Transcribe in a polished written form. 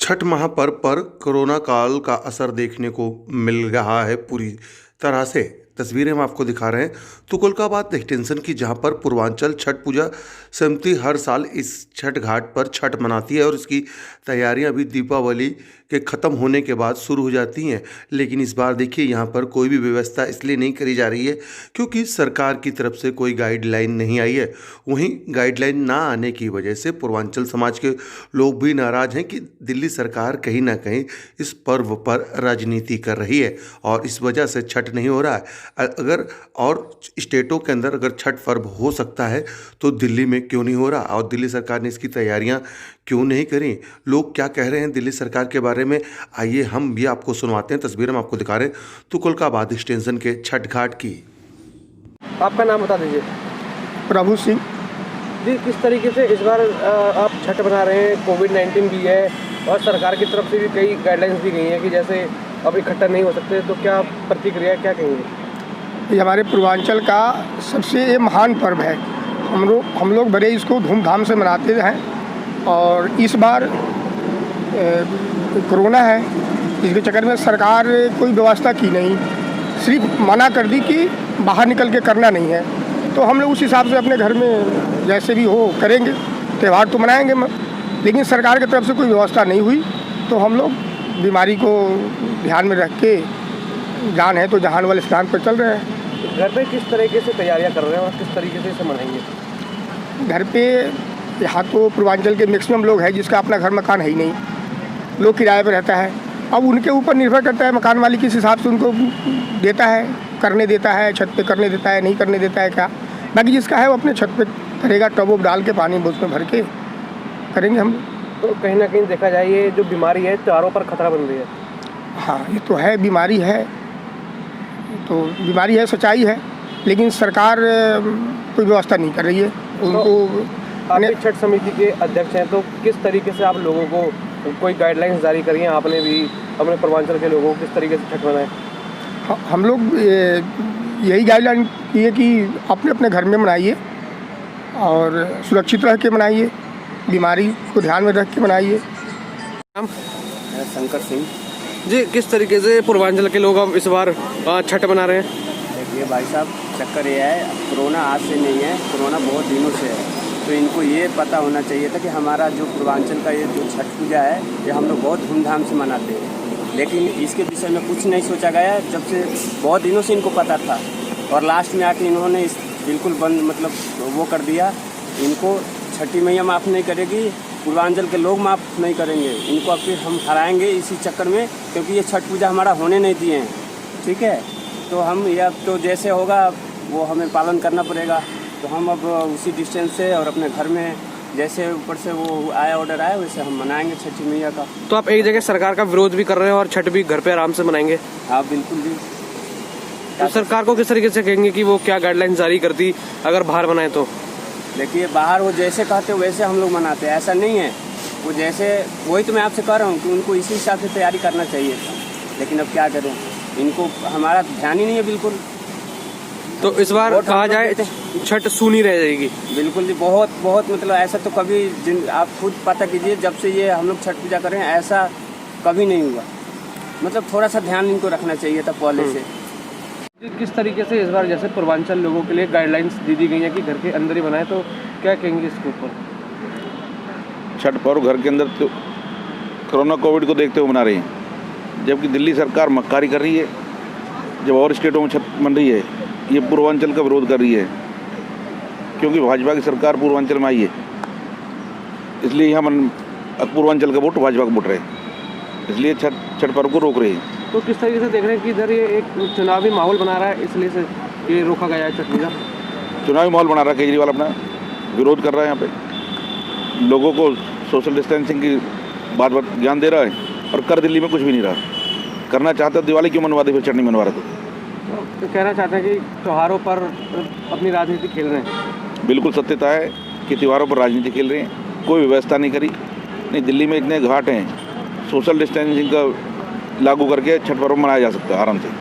छठ महापर्व पर कोरोना काल का असर देखने को मिल रहा है पूरी तरह से। तस्वीरें हम आपको दिखा रहे हैं तुगलकाबाद एक्सटेंशन की, जहां पर पूर्वांचल छठ पूजा समिति हर साल इस छठ घाट पर छठ मनाती है और इसकी तैयारियां भी दीपावली के ख़त्म होने के बाद शुरू हो जाती हैं। लेकिन इस बार देखिए, यहां पर कोई भी व्यवस्था इसलिए नहीं करी जा रही है क्योंकि सरकार की तरफ से कोई गाइडलाइन नहीं आई है। वहीं गाइडलाइन ना आने की वजह से पूर्वांचल समाज के लोग भी नाराज़ हैं कि दिल्ली सरकार कहीं ना कहीं इस पर्व पर राजनीति कर रही है और इस वजह से छठ नहीं हो रहा है। अगर और स्टेटों के अंदर अगर छठ पर्व हो सकता है तो दिल्ली में क्यों नहीं हो रहा, और दिल्ली सरकार ने इसकी तैयारियां क्यों नहीं करी। लोग क्या कह रहे हैं दिल्ली सरकार के बारे में, आइए हम भी आपको सुनवाते हैं। तस्वीरें हम आपको दिखा रहे हैं तुगलकाबाद एक्सटेंशन के छठ घाट की। आपका नाम बता दीजिए। प्रभु सिंह जी, किस तरीके से इस बार आप छठ बना रहे हैं? कोविड-19 भी है और सरकार की तरफ से भी कई गाइडलाइंस दी गई हैं कि जैसे अब इकट्ठा नहीं हो सकते, तो क्या प्रतिक्रिया, क्या कहेंगे? ये हमारे पूर्वांचल का सबसे महान पर्व है। हम लोग बड़े इसको धूमधाम से मनाते हैं और इस बार कोरोना है, इसके चक्कर में सरकार कोई व्यवस्था की नहीं, सिर्फ मना कर दी कि बाहर निकल के करना नहीं है। तो हम लोग उस हिसाब से अपने घर में जैसे भी हो करेंगे, त्यौहार तो मनाएंगे, लेकिन सरकार की तरफ से कोई व्यवस्था नहीं हुई। तो हम लोग बीमारी को ध्यान में रख के जान है तो जहान वाले स्थान पर चल रहे हैं। घर पे किस तरीके से तैयारियां कर रहे हैं और किस तरीके से इसे मनाएंगे? घर पे यहाँ तो पूर्वांचल के मैक्सिमम लोग हैं जिसका अपना घर मकान है ही नहीं, लोग किराए पर रहता है। अब उनके ऊपर निर्भर करता है मकान मालिक किस हिसाब से उनको देता है, करने देता है, छत पे करने देता है, नहीं करने देता है क्या। बाकी जिसका है वो अपने छत पे करेगा, टब वब डाल के पानी उसमें भर के करेंगे हम। तो कहीं ना कहीं देखा जाए ये जो बीमारी है त्योहारों पर खतरा बन रही है। हाँ, ये तो है, बीमारी है, तो बीमारी है, सच्चाई है, लेकिन सरकार कोई व्यवस्था नहीं कर रही है उनको। आप छठ समिति के अध्यक्ष हैं, तो किस तरीके से आप लोगों को कोई गाइडलाइंस जारी करी हैं आपने भी अपने पूर्वांचल के लोगों को किस तरीके से छठ मनाएं? हम लोग यही गाइडलाइन की है कि अपने अपने घर में मनाइए और सुरक्षित रह के मनाइए, बीमारी को ध्यान में रख के मनाइए। नाम? शंकर सिंह जी, किस तरीके से पूर्वांचल के लोग अब इस बार छठ मना रहे हैं? देखिए भाई साहब, चक्कर ये है, कोरोना आज से नहीं है, कोरोना बहुत दिनों से है। तो इनको ये पता होना चाहिए था कि हमारा जो पूर्वांचल का ये जो छठ पूजा है ये हम लोग बहुत धूमधाम से मनाते हैं, लेकिन इसके विषय में कुछ नहीं सोचा गया जब से बहुत दिनों से इनको पता था। और लास्ट में आके इन्होंने इस बिल्कुल बंद मतलब वो कर दिया। इनको छठी मैया माफ़ नहीं करेगी, पूर्वांचल के लोग माफ़ नहीं करेंगे इनको। अब फिर हम हराएंगे इसी चक्कर में, क्योंकि ये छठ पूजा हमारा होने नहीं दिए हैं। ठीक है, तो हम ये अब तो जैसे होगा वो हमें पालन करना पड़ेगा। तो हम अब उसी डिस्टेंस से और अपने घर में जैसे ऊपर से वो आया ऑर्डर आया वैसे हम मनाएंगे छठी मैया का। तो आप एक जगह सरकार का विरोध भी कर रहे हैं और छठ भी घर पे आराम से मनाएंगे? हाँ बिल्कुल जी। तो सरकार को किस तरीके से कहेंगे कि वो क्या गाइडलाइन जारी करती अगर बाहर बनाए तो? देखिए, बाहर वो जैसे कहते हैं वैसे हम लोग मनाते हैं, ऐसा नहीं है। वो जैसे, वही तो मैं आपसे कह रहा हूँ कि उनको इसी हिसाब से तैयारी करना चाहिए था, लेकिन अब क्या करें, इनको हमारा ध्यान ही नहीं है बिल्कुल। तो इस बार कहा जाए छठ सूनी रह जाएगी? बिल्कुल जी, बहुत बहुत मतलब ऐसा तो कभी आप खुद पता कीजिए, जब से ये हम लोग छठ पूजा करें ऐसा कभी नहीं हुआ। मतलब थोड़ा सा ध्यान इनको रखना चाहिए था पहले से। किस तरीके से इस बार जैसे पूर्वांचल लोगों के लिए गाइडलाइंस दी गई हैं कि घर के अंदर ही बनाए, तो क्या कहेंगे इसके ऊपर? छठ पर्व घर के अंदर तो कोरोना कोविड को देखते हुए मना रही हैं, जबकि दिल्ली सरकार मक्कारी कर रही है। जब और स्टेटों में छठ मन रही है, ये पूर्वांचल का विरोध कर रही है, क्योंकि भाजपा की सरकार पूर्वांचल में आई है, इसलिए यहाँ पूर्वांचल का वोट भाजपा को वोट रहे, इसलिए छठ पर्व को रोक रही है। तो किस तरीके से देख रहे हैं कि इधर ये एक चुनावी माहौल बना रहा है, इसलिए से ये रोका गया है छठ पूजा? चुनावी माहौल बना रहा है, केजरीवाल अपना विरोध कर रहा है। यहाँ पे लोगों को सोशल डिस्टेंसिंग की बात ज्ञान दे रहा है और कर दिल्ली में कुछ भी नहीं रहा। करना चाहता है दिवाली क्यों मनवा दे, फिर छठ नहीं मनवा रहा। तो कहना चाहते हैं कि त्योहारों पर अपनी राजनीति खेल रहे हैं? बिल्कुल सत्यता है कि त्योहारों पर राजनीति खेल रहे हैं, कोई व्यवस्था नहीं करी। नहीं, दिल्ली में इतने घाट हैं, सोशल डिस्टेंसिंग का लागू करके छठ पर्व मनाया जा सकता है आराम से।